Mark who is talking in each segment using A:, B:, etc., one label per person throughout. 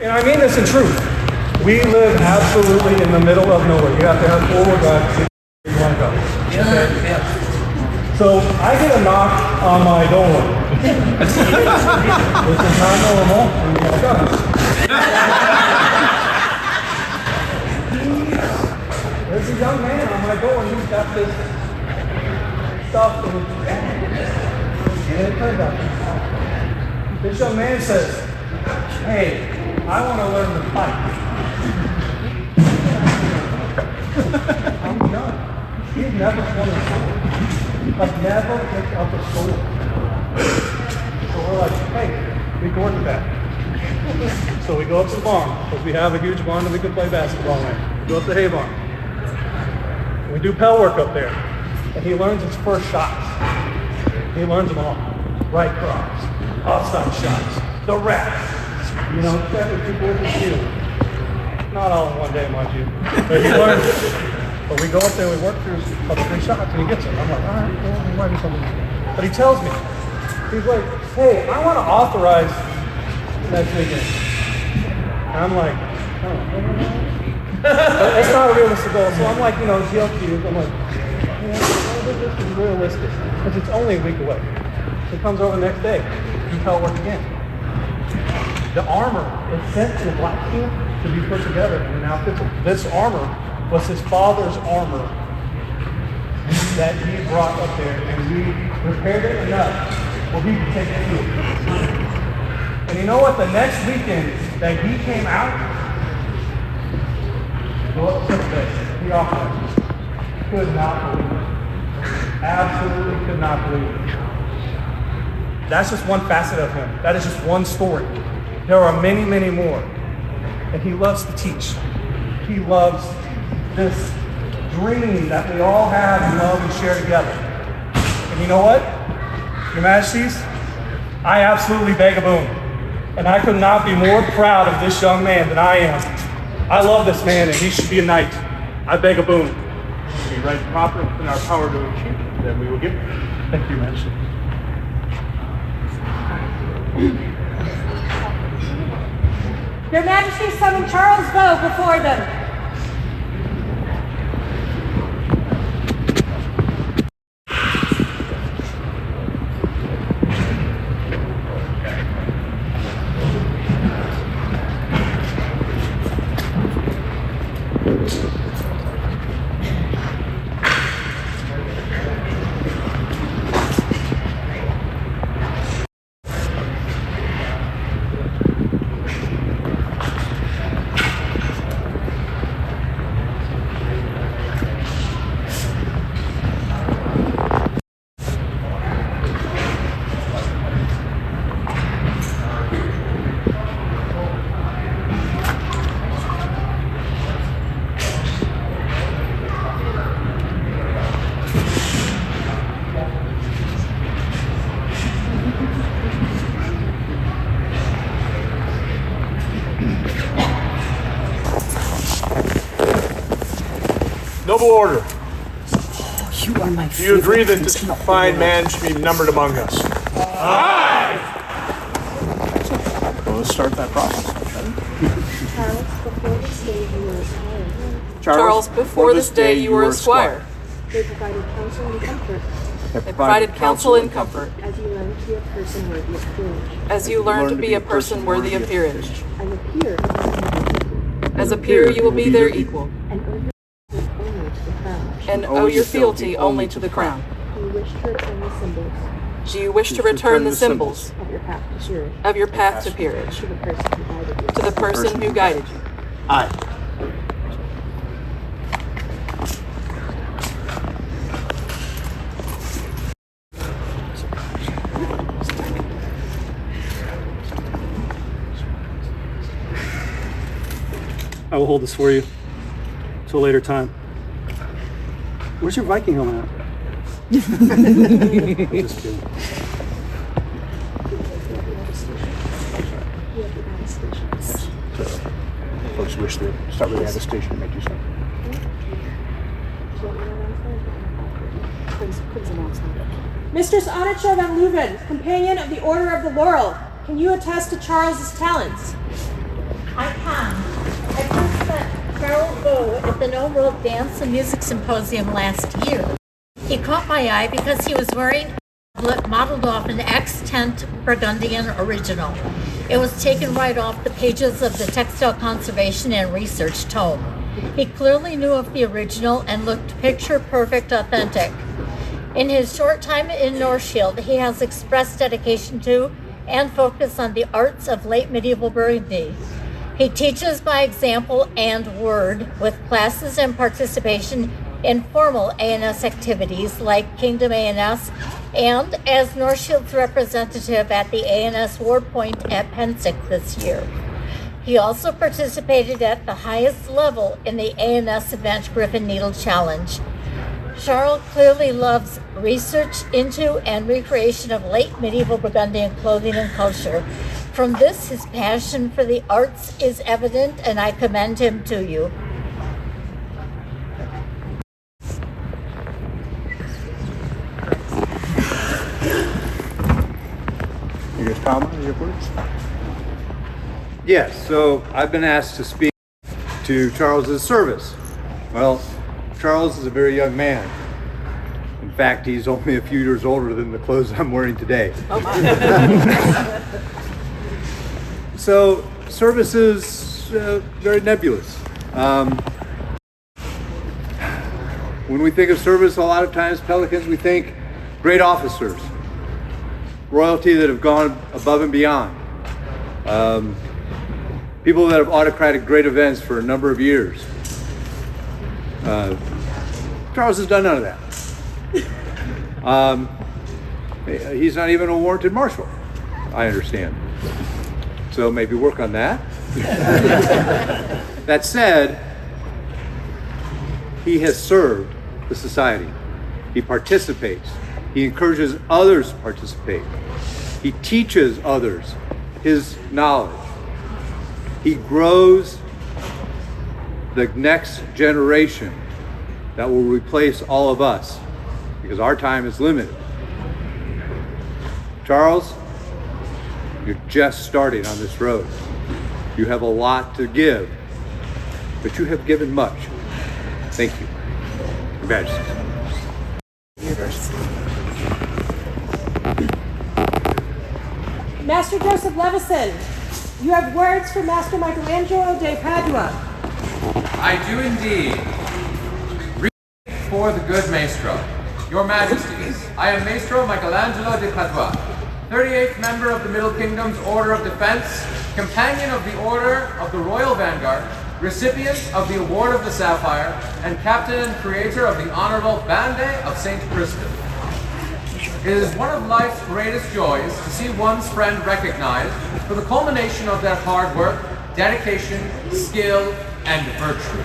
A: And I mean this in truth. We live absolutely in the middle of nowhere. You have to have four-wheel drive to see where you want to go. Okay? So I get a knock on my door. This is not normal. And you're like, oh. There's a young man on my door and he's got this stuff. And it turns out, this young man says, hey, I want to learn to fight. I'm done. He's never won a sword. I've never picked up a sword. So we're like, hey, we can work with that. So we go up to the barn, because we have a huge barn that we can play basketball in. We go up to the hay barn. We do pell work up there. And he learns his first shots. He learns them all. Right cross, outside shots, the wrap. You know, every people with the shoe. Not all in one day, mind you. But he learns it. But we go up there, we work through a couple 3 shots, and he gets them. I'm like, all right, well, he might be something. But he tells me, he's like, hey, I want to authorize next weekend. And I'm like, oh, it's not a realistic goal. So I'm like, GLQ. I'm like, this is realistic. Because it's only a week away. He comes over the next day. He tell work again. The armor is sent to the black camp to be put together in an outfit. This armor was his father's armor that he brought up there, and we repaired it enough where he could take it to it. And you know what? The next weekend that he came out, go up to the base. He offered. Could not believe it. Absolutely could not believe it. That's just one facet of him. That is just one story. There are many, many more. And he loves to teach. He loves this dream that we all have and love and share together. And you know what? Your Majesties, I absolutely beg a boon. And I could not be more proud of this young man than I am. I love this man and he should be a knight. I beg a boon. Be right and proper in our power to achieve it, then we will give it. Thank you, Majesty.
B: Your Majesty summoned Charles Vaus before them.
C: Noble order.
D: You are my
C: Do you agree that this fine man should be numbered among us?
E: Aye!
C: Well, let's start that process.
D: Charles, before this day you were a squire.
F: They provided counsel and comfort.
D: They provided counsel and comfort.
F: As you learn to be a person worthy of peerage.
D: As you learn to be a person worthy of peerage.
F: As a peer,
D: As a peer, you will be their equal.
F: and owe your fealty only to the
D: And owe your fealty only to the crown.
F: You wish to return the symbols
D: Do you wish to return the symbols
F: of your path to peerage
D: of your path to peerage
F: to the person who guided you.
D: to the person who guided you?
C: Aye.
A: I will hold this for you till a later time. Where's your Viking helmet at? Just kidding.
C: Folks wish to start with the attestation and make use of it.
F: Please announce that.
B: Mistress Anitra van Leuven, companion of the Order of the Laurel, can you attest to Charles's talents?
E: I can. I first met Charles Vaus at the No World Dance and Music Symposium last year. He caught my eye because he was wearing a doublet modeled off an X-Tent Burgundian original. It was taken right off the pages of the Textile Conservation and Research tome. He clearly knew of the original and looked picture-perfect authentic. In his short time in Northshield, he has expressed dedication to and focus on the arts of late medieval Burgundy. He teaches by example and word, with classes and participation in formal ANS activities like Kingdom ANS, and as Northshield's representative at the ANS Ward Point at Pensick this year. He also participated at the highest level in the ANS event Griffin Needle Challenge. Charles clearly loves research into and recreation of late medieval Burgundian clothing and culture. From this, his passion for the arts is evident, and I commend him to you.
C: You guys comment on your words?
G: Yes, so I've been asked to speak to Charles's service. Well, Charles is a very young man. In fact, he's only a few years older than the clothes I'm wearing today.
D: Oh my.
G: So, service is very nebulous. When we think of service, a lot of times, Pelicans, we think great officers, royalty that have gone above and beyond, people that have autocrated great events for a number of years. Charles has done none of that. He's not even a warranted marshal, I understand. So maybe work on that. That said, he has served the society. He participates. He encourages others to participate. He teaches others his knowledge. He grows the next generation that will replace all of us, because our time is limited. Charles, you're just starting on this road. You have a lot to give, but you have given much. Thank you. Your Majesty.
B: Master Joseph Levison, you have words for Master Michelangelo de Padua.
H: I do indeed. Read for the good Maestro. Your Majesties, I am Maestro Michelangelo de Padua, 38th member of the Middle Kingdom's Order of Defense, companion of the Order of the Royal Vanguard, recipient of the Award of the Sapphire, and captain and creator of the Honorable Bande of St. Crispin. It is one of life's greatest joys to see one's friend recognized for the culmination of their hard work, dedication, skill, and virtue.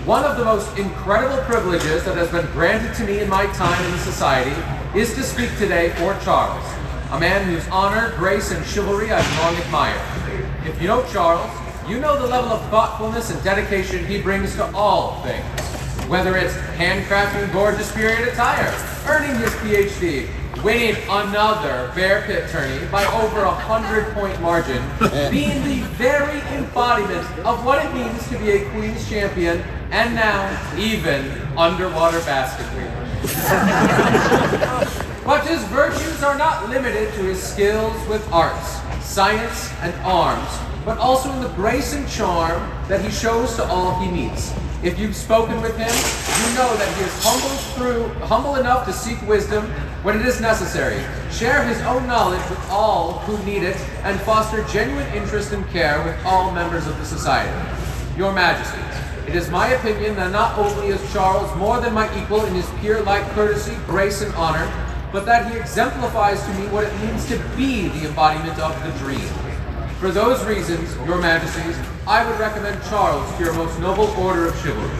H: One of the most incredible privileges that has been granted to me in my time in the society is to speak today for Charles, a man whose honor, grace, and chivalry I've long admired. If you know Charles, you know the level of thoughtfulness and dedication he brings to all things. Whether it's handcrafting gorgeous period attire, earning his PhD, winning another bear pit tourney by over 100-point margin, being the very embodiment of what it means to be a Queen's champion, and now even underwater basket weavers. But his virtues are not limited to his skills with arts, science, and arms, but also in the grace and charm that he shows to all he meets. If you've spoken with him, you know that he is humble enough to seek wisdom when it is necessary, share his own knowledge with all who need it, and foster genuine interest and care with all members of the society. Your Majesties, it is my opinion that not only is Charles more than my equal in his peer-like courtesy, grace, and honor, but that he exemplifies to me what it means to be the embodiment of the dream. For those reasons, Your Majesties, I would recommend Charles to your most noble Order of Chivalry.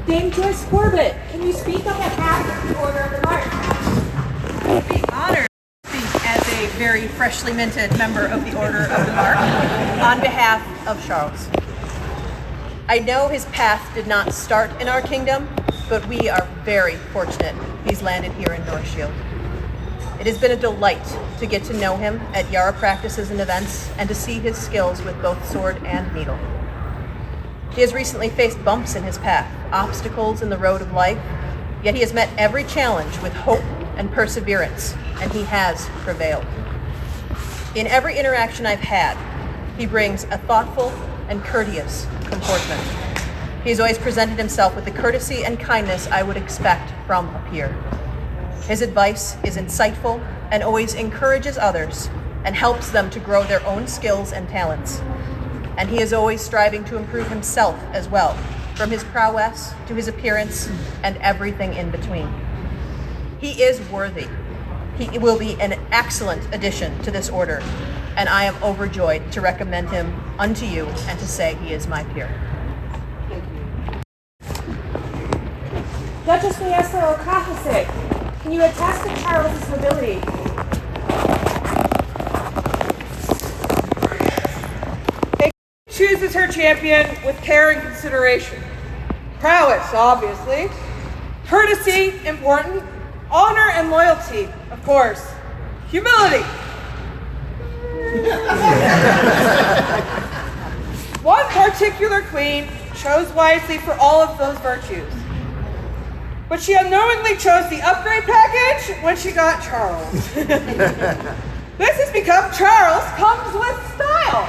B: Dame Joyce Corbett, can you speak on behalf of the Order of the Mark?
I: I'd be honored to speak as a very freshly minted member of the Order of the Mark on behalf of Charles. I know his path did not start in our kingdom, but we are very fortunate he's landed here in Northshield. It has been a delight to get to know him at Yara practices and events and to see his skills with both sword and needle. He has recently faced bumps in his path, obstacles in the road of life, yet he has met every challenge with hope and perseverance, and he has prevailed. In every interaction I've had, he brings a thoughtful and courteous comportment. He has always presented himself with the courtesy and kindness I would expect from a peer. His advice is insightful and always encourages others and helps them to grow their own skills and talents. And he is always striving to improve himself as well, from his prowess to his appearance and everything in between. He is worthy. He will be an excellent addition to this order, and I am overjoyed to recommend him unto you and to say he is my peer.
B: Duchess Maestro Okafase, can you attest to Charles' nobility?
D: Chooses her champion with care and consideration. Prowess, obviously. Courtesy, important. Honor and loyalty, of course. Humility. One particular queen chose wisely for all of those virtues. But she unknowingly chose the upgrade package when she got Charles. This has become Charles comes with style.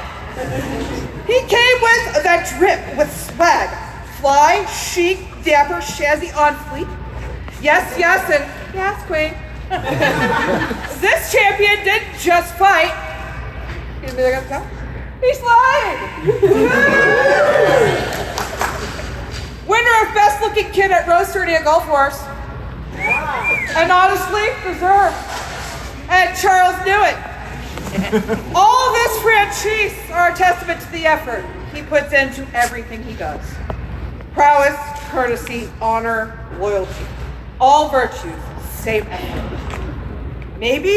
D: He came with that drip with swag. Fly, chic, dapper, chassis on fleek. Yes, and yes, queen. This champion didn't just fight. Give me the gun. He slid. Winner of best looking kid at Rose 30 at Golf Wars. And honestly, deserved. And Charles knew it. All this franchise are a testament to the effort he puts into everything he does. Prowess, courtesy, honor, loyalty. All virtues, same effort. Maybe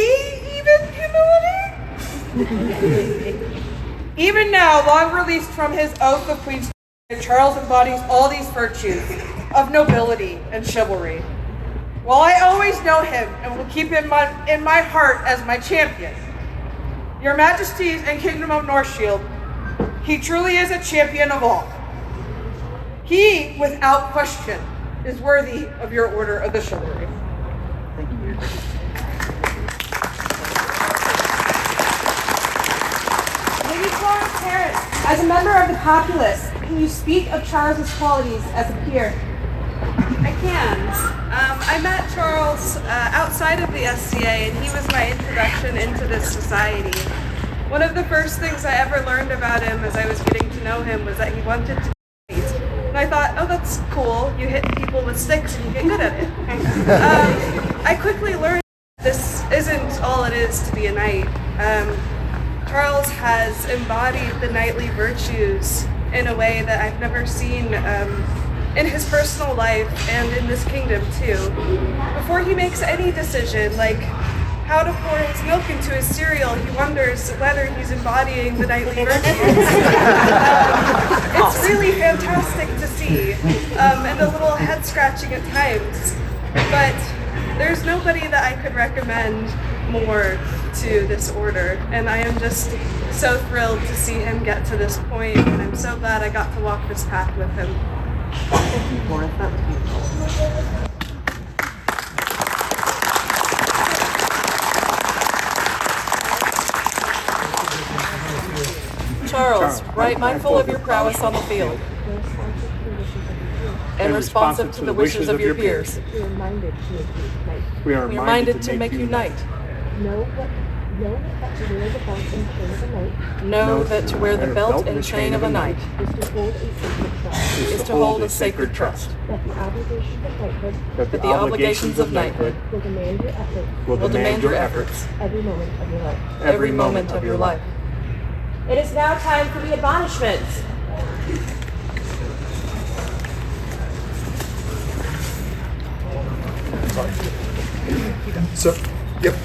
D: even humility? Even now, long released from his oath of Queen's, Charles embodies all these virtues of nobility and chivalry. While I always know him and will keep him in my heart as my champion, Your Majesties and Kingdom of Northshield, he truly is a champion of all. He, without question, is worthy of your Order of the Chivalry. Thank you.
B: Lady Florence Harris, as a member of the populace, can you speak of Charles's qualities as a peer?
J: I can. I met Charles outside of the SCA, and he was my introduction into this society. One of the first things I ever learned about him as I was getting to know him was that he wanted to fight. And I thought, oh, that's cool. You hit people with sticks and you get good at it. I quickly learned this isn't all it is to be a knight. Charles has embodied the knightly virtues in a way that I've never seen in his personal life and in this kingdom too. Before he makes any decision, like how to pour his milk into his cereal, he wonders whether he's embodying the knightly virtues. It's really fantastic to see, and a little head scratching at times. But there's nobody that I could recommend more to this order, and I am just so thrilled to see him get to this point, and I'm so glad I got to walk this path with him.
F: Thank you, Boar. That was beautiful.
K: Charles, right mindful of your prowess on the field and responsive to the wishes of your peers.
F: We are minded to make you knight.
K: Know that to wear the belt and chain of a knight is to hold a sacred trust. That the obligations of knighthood will demand your efforts
F: every moment of your life.
K: every moment of your life.
B: It is now time for the admonishments.
L: So, yep.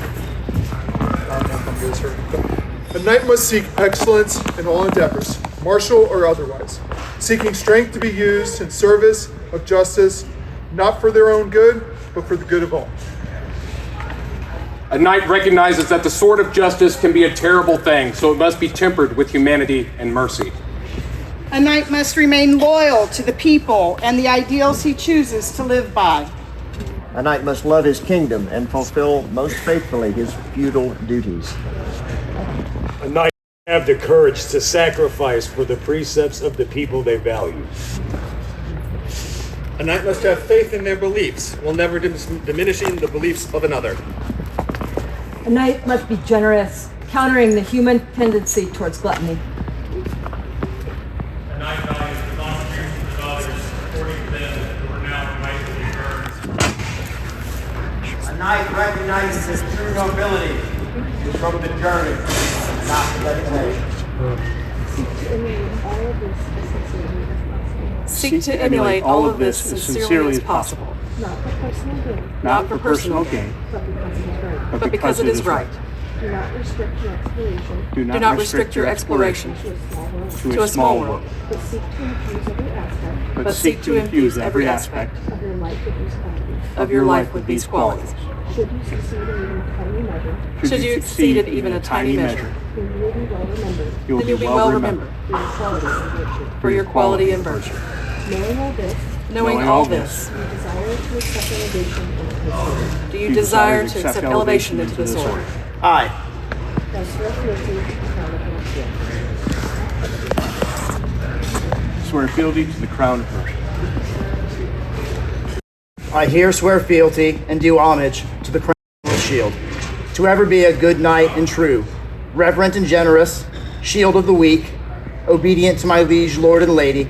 L: A knight must seek excellence in all endeavors, martial or otherwise, seeking strength to be used in service of justice, not for their own good, but for the good of all.
M: A knight recognizes that the sword of justice can be a terrible thing, so it must be tempered with humanity and mercy.
N: A knight must remain loyal to the people and the ideals he chooses to live by.
O: A knight must love his kingdom and fulfill most faithfully his feudal duties.
P: A knight must have the courage to sacrifice for the precepts of the people they value.
Q: A knight must have faith in their beliefs, while never diminishing the beliefs of another.
R: A knight must be generous, countering the human tendency towards gluttony.
S: A knight values the contributions of others, supporting them who are now rightfully earned.
T: A knight recognizes his true nobility is from the journey, not the destination.
K: Seek to emulate all of this as sincerely as possible.
C: Not for personal gain,
K: but because it is right.
U: Do not restrict your exploration.
C: Do not restrict your exploration
K: to a small world.
U: But seek to infuse every aspect
K: of your life with these qualities.
U: Should you succeed in even a tiny measure,
C: you
K: then you'll be well remembered for your quality and virtue.
U: Knowing all this,
K: do you desire to accept elevation into this order?
O: I.
C: Swear fealty to the crown of Mercia.
O: I here swear fealty and do homage to the crown of Northshield, to ever be a good knight and true, reverent and generous, shield of the weak, obedient to my liege lord and lady,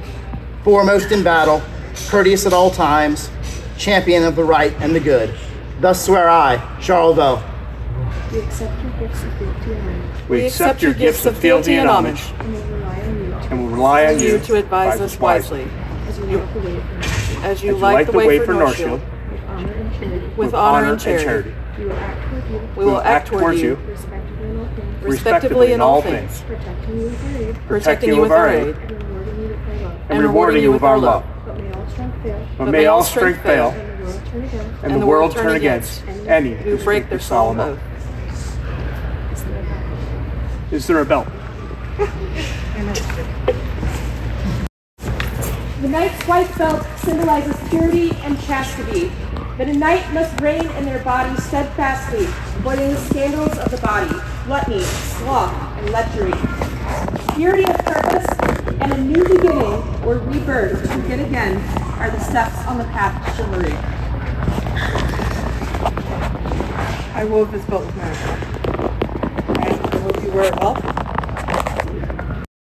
O: foremost in battle, courteous at all times, champion of the right and the good. Thus swear I, Charles Vaus.
U: We accept your gifts of fealty and homage.
K: We accept your gifts of fealty and homage,
C: and will rely on you
K: to advise us wisely, as you light the way for Northshield, with honor and charity. We will act toward you, respectively in all things, protecting you with our aid, and rewarding you with our love.
C: But may all strength fail, and the world turn against any
K: who break their solemn oath.
C: Is there a belt?
B: The knight's white belt symbolizes purity and chastity, but a knight must reign in their body steadfastly, avoiding the scandals of the body, gluttony, sloth, and lechery. Purity of purpose and a new beginning or rebirth to begin again are the steps on the path to chivalry.
D: I wove this belt with my own hand. I hope you wear it well.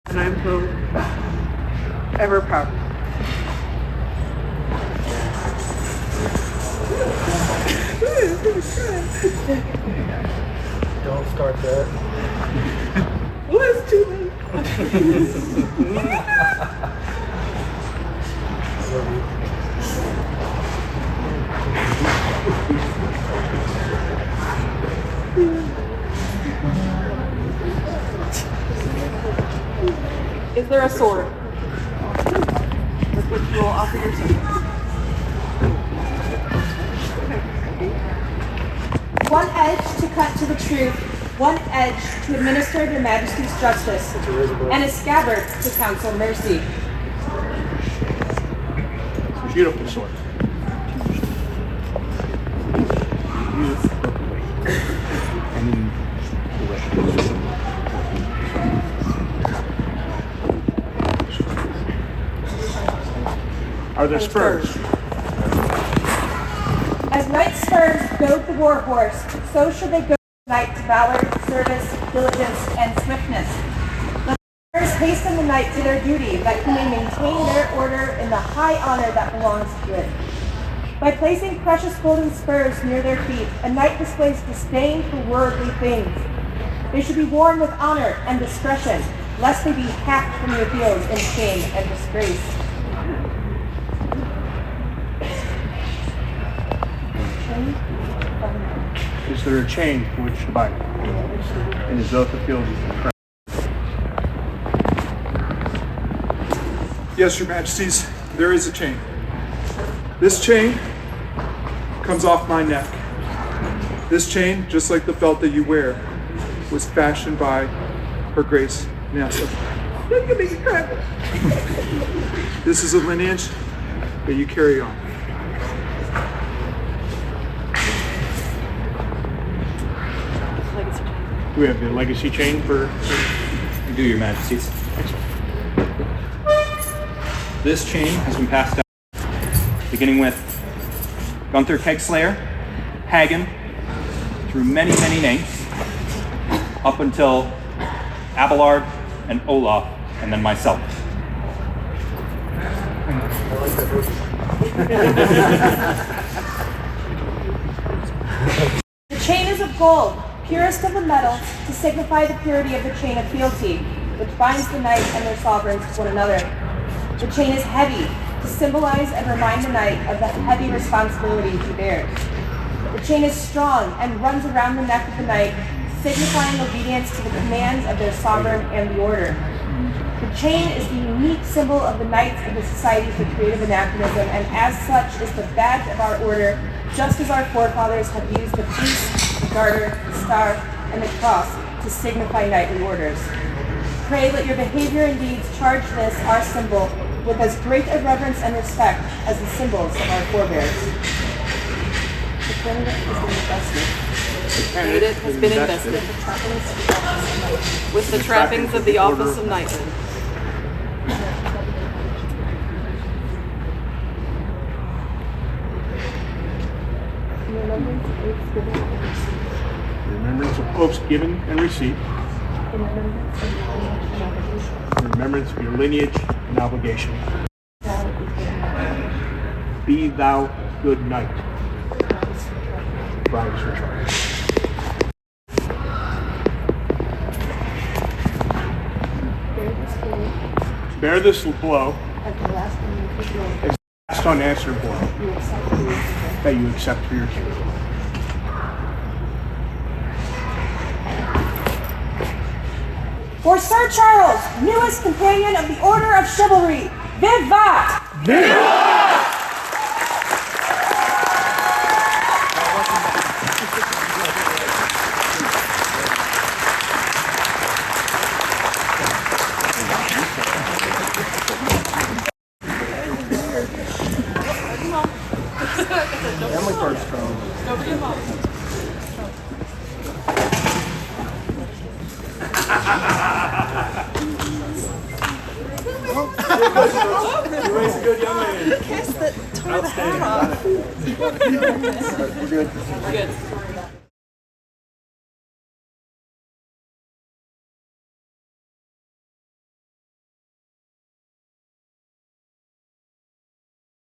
D: And I'm so ever proud.
A: Don't start that.
D: Well, it's too late.
K: Is there a sword with which you will offer yourself?
B: One edge to cut to the truth, one edge to administer their majesty's justice, and a scabbard to counsel mercy.
C: It's a beautiful sword. Are there spurs?
B: As knight's spurs goad the war horse, so should they goad the knight to valor, service, diligence, and swiftness. Let the spurs hasten the knight to their duty, that he may maintain their order in the high honor that belongs to it. By placing precious golden spurs near their feet, a knight displays disdain for worldly things. They should be worn with honor and discretion, lest they be hacked from your fields in shame and disgrace.
C: Is there a chain for which to bind? And is oath of fealty to the crown?
L: Yes, your majesties, there is a chain. This chain comes off my neck. This chain, just like the belt that you wear, was fashioned by Her Grace NASA. Look at me, incredible. This is a lineage that you carry on.
C: We have the legacy chain for.
E: You do, Your Majesties. This chain has been passed down, beginning with Gunther Kegslayer, Hagen, through many, many names, up until Abelard and Olaf, and then myself.
B: The chain is of gold, purest of the metals, to signify the purity of the chain of fealty, which binds the knight and their sovereigns to one another. The chain is heavy, to symbolize and remind the knight of the heavy responsibility he bears. The chain is strong and runs around the neck of the knight, signifying obedience to the commands of their sovereign and the order. The chain is the unique symbol of the Knights of the Society for Creative Anachronism, and as such is the badge of our order, just as our forefathers have used the fleece, the garter, the star, and the cross to signify knightly orders. Pray let your behavior and deeds charge this, our symbol, with as great a reverence and respect as the symbols of our forebears. The candidate has been invested
K: with the trappings of the office of knighthood.
C: Remembrance of oaths given and received. Remembrance of your lineage and obligation. Be thou good knight. Bribes for Charles. Bear this blow as the last unanswered blow that you accept for your king.
B: For Sir Charles, newest companion of the Order of Chivalry, Vivat!
C: Vivat!
K: Family first, nobody involved.
L: You raised a good young man.
K: Kiss that tore the hat off.
L: We're good.
K: Good.